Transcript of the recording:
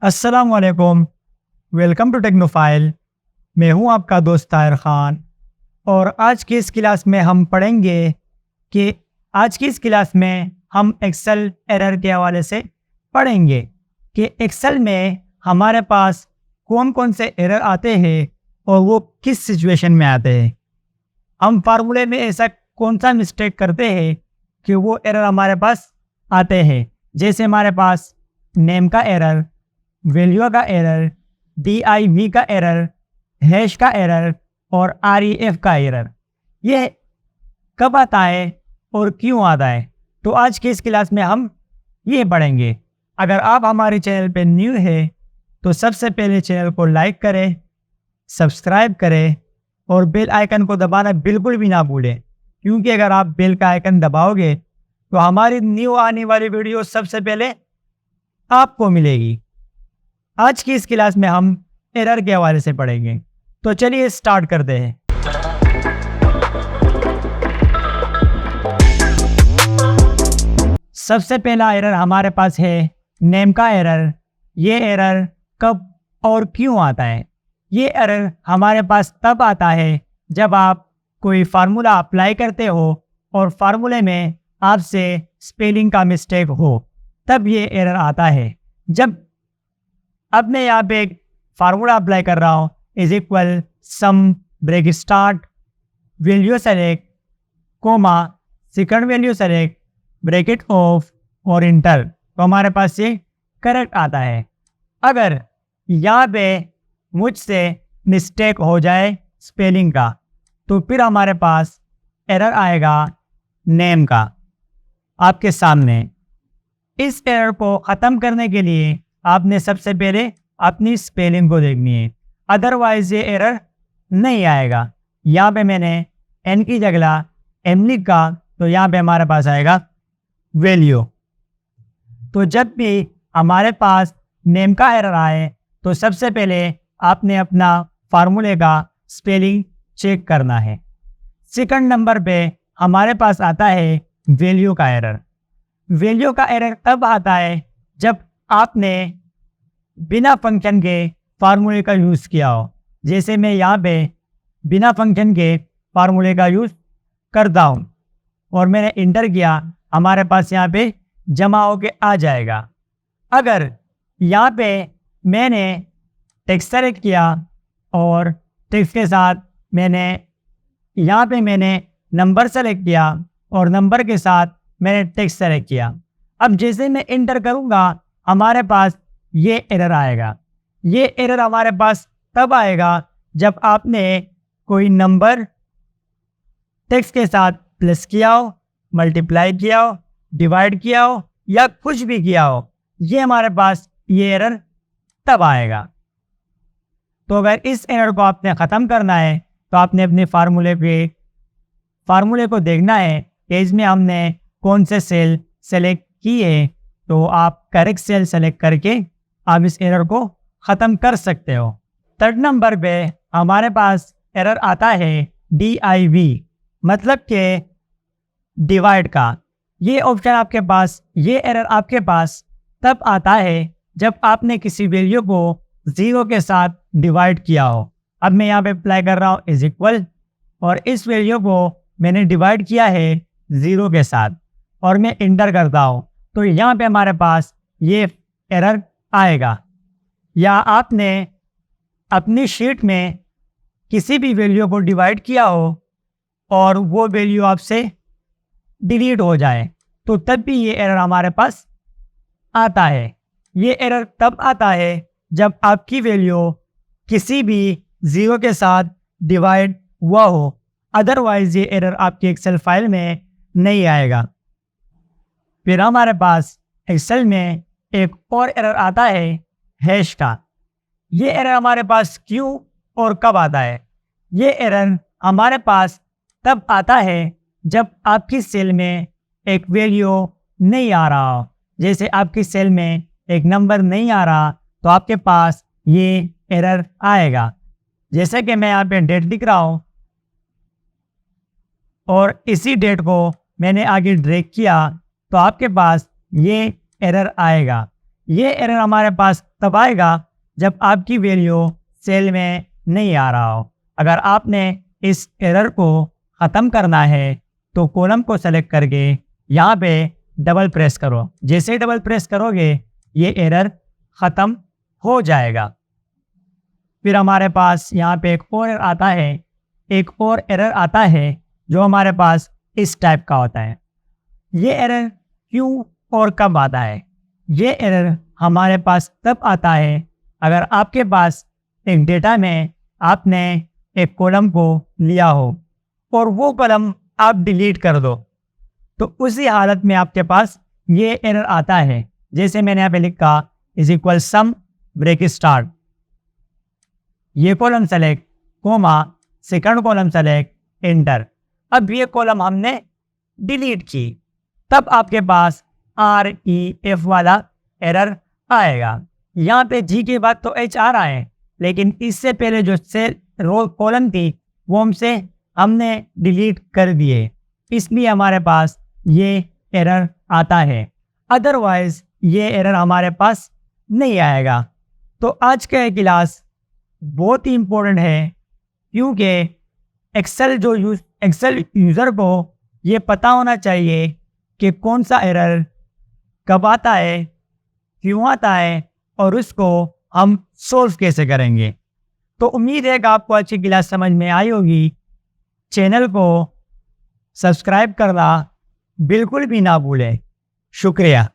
अस्सलाम वालेकुम। Welcome to Technophile. मैं हूं आपका दोस्त ताहिर ख़ान और आज की इस क्लास में हम पढ़ेंगे कि आज की इस क्लास में हम एक्सेल एरर के हवाले से पढ़ेंगे कि एक्सेल में हमारे पास कौन कौन से एरर आते हैं और वो किस सिचुएशन में आते हैं। हम फार्मूले में ऐसा कौन सा मिस्टेक करते हैं कि वो एरर हमारे पास आते हैं। जैसे हमारे पास नेम का एरर, वैल्यू का एरर, DIV का एरर, हैश का एरर और REF का एरर। ये कब आता है और क्यों आता है, तो आज की इस क्लास में हम ये पढ़ेंगे। अगर आप हमारे चैनल पे न्यू है तो सबसे पहले चैनल को लाइक करें, सब्सक्राइब करें और बेल आइकन को दबाना बिल्कुल भी ना भूलें, क्योंकि अगर आप बेल का आइकन दबाओगे तो हमारी न्यू आने वाली वीडियो सबसे पहले आपको मिलेगी। आज की इस क्लास में हम एरर के हवाले से पढ़ेंगे, तो चलिए स्टार्ट करते हैं। सबसे पहला एरर हमारे पास है नेम का एरर। ये एरर कब और क्यों आता है? ये एरर हमारे पास तब आता है जब आप कोई फार्मूला अप्लाई करते हो और फार्मूले में आपसे स्पेलिंग का मिस्टेक हो, तब ये एरर आता है। जब अब मैं यहाँ पे एक फार्मूला अप्लाई कर रहा हूँ, is equal sum break start value select comma second value select bracket off और इंटर, तो हमारे पास ये करेक्ट आता है। अगर यहाँ पे मुझसे मिस्टेक हो जाए स्पेलिंग का, तो फिर हमारे पास एरर आएगा नेम का आपके सामने। इस एरर को ख़त्म करने के लिए आपने सबसे पहले अपनी स्पेलिंग को देखनी है, अदरवाइज ये एरर नहीं आएगा। यहाँ पे मैंने एन की जगह एम लिखा, तो यहाँ पे हमारे पास आएगा वैल्यू। तो जब भी हमारे पास नेम का एरर आए तो सबसे पहले आपने अपना फार्मूले का स्पेलिंग चेक करना है। सेकंड नंबर पे हमारे पास आता है वैल्यू का एरर। वैल्यू का एरर तब आता है जब आपने बिना फंक्शन के फार्मूले का यूज़ किया हो। जैसे मैं यहाँ पे बिना फंक्शन के फार्मूले का यूज़ करता हूँ और मैंने इंटर किया, हमारे पास यहाँ पे जमा होके आ जाएगा। अगर यहाँ पे मैंने टेक्स्ट सेलेक्ट किया और टेक्स्ट के साथ यहाँ पे मैंने नंबर सेलेक्ट किया और नंबर के साथ मैंने टेक्स्ट सेलेक्ट किया, अब जैसे मैं इंटर करूँगा हमारे पास ये एरर आएगा। ये एरर हमारे पास तब आएगा जब आपने कोई नंबर टेक्स्ट के साथ प्लस किया हो, मल्टीप्लाई किया हो, डिवाइड किया हो या कुछ भी किया हो, ये हमारे पास ये एरर तब आएगा। तो अगर इस एरर को आपने ख़त्म करना है तो आपने अपने फार्मूले को देखना है कि इसमें हमने कौन से सेल सेलेक्ट किए, तो आप करेक्ट सेल सेलेक्ट करके आप इस एरर को ख़त्म कर सकते हो। थर्ड नंबर पे हमारे पास एरर आता है DIV, मतलब कि डिवाइड का। ये ऑप्शन आपके पास, ये एरर आपके पास तब आता है जब आपने किसी वैल्यू को 0 के साथ डिवाइड किया हो। अब मैं यहाँ पे अप्लाई कर रहा हूँ इज इक्वल, और इस वैल्यू को मैंने डिवाइड किया है 0 के साथ और मैं इंटर करता हूँ, तो यहाँ पे हमारे पास ये एरर आएगा। या आपने अपनी शीट में किसी भी वैल्यू को डिवाइड किया हो और वो वैल्यू आपसे डिलीट हो जाए, तो तब भी ये एरर हमारे पास आता है। ये एरर तब आता है जब आपकी वैल्यू किसी भी 0 के साथ डिवाइड हुआ हो, अदरवाइज ये एरर आपकी एक्सेल फाइल में नहीं आएगा। फिर हमारे पास एक्सेल में एक और एरर आता है हैश का। ये एरर हमारे पास क्यों और कब आता है? ये एरर हमारे पास तब आता है जब आपकी सेल में एक वैल्यू नहीं आ रहा हो। जैसे आपकी सेल में एक नंबर नहीं आ रहा, तो आपके पास ये एरर आएगा। जैसे कि मैं यहाँ पे डेट लिख रहा हूँ और इसी डेट को मैंने आगे ड्रैग किया, तो आपके पास ये एरर आएगा। ये एरर हमारे पास तब आएगा जब आपकी वैल्यू सेल में नहीं आ रहा हो। अगर आपने इस एरर को ख़त्म करना है तो कॉलम को सेलेक्ट करके यहाँ पे डबल प्रेस करो। जैसे ही डबल प्रेस करोगे ये एरर ख़त्म हो जाएगा। फिर हमारे पास यहाँ पे एक और एरर आता है, एक और एरर आता है जो हमारे पास इस टाइप का होता है। ये एरर क्यों और कब आता है? ये एरर हमारे पास तब आता है अगर आपके पास एक डेटा में आपने एक कॉलम को लिया हो और वो कॉलम आप डिलीट कर दो, तो उसी हालत में आपके पास ये एरर आता है। जैसे मैंने यहाँ पे लिखा is equal sum break start, ये column select comma second column select enter. अब ये कॉलम हमने डिलीट की, तब आपके पास REF वाला एरर आएगा। यहाँ पे जी के बाद तो H आ रहा है, लेकिन इससे पहले जो सेल रो कॉलम थी वो हमने डिलीट कर दिए, इसलिए हमारे पास ये एरर आता है। अदरवाइज ये एरर हमारे पास नहीं आएगा। तो आज का ये क्लास बहुत ही इम्पोर्टेंट है, क्योंकि एक्सेल यूज़र को ये पता होना चाहिए कि कौन सा एरर कब आता है, क्यों आता है और उसको हम सोल्व कैसे करेंगे। तो उम्मीद है कि आपको आज की क्लास समझ में आई होगी। चैनल को सब्सक्राइब करना बिल्कुल भी ना भूलें। शुक्रिया।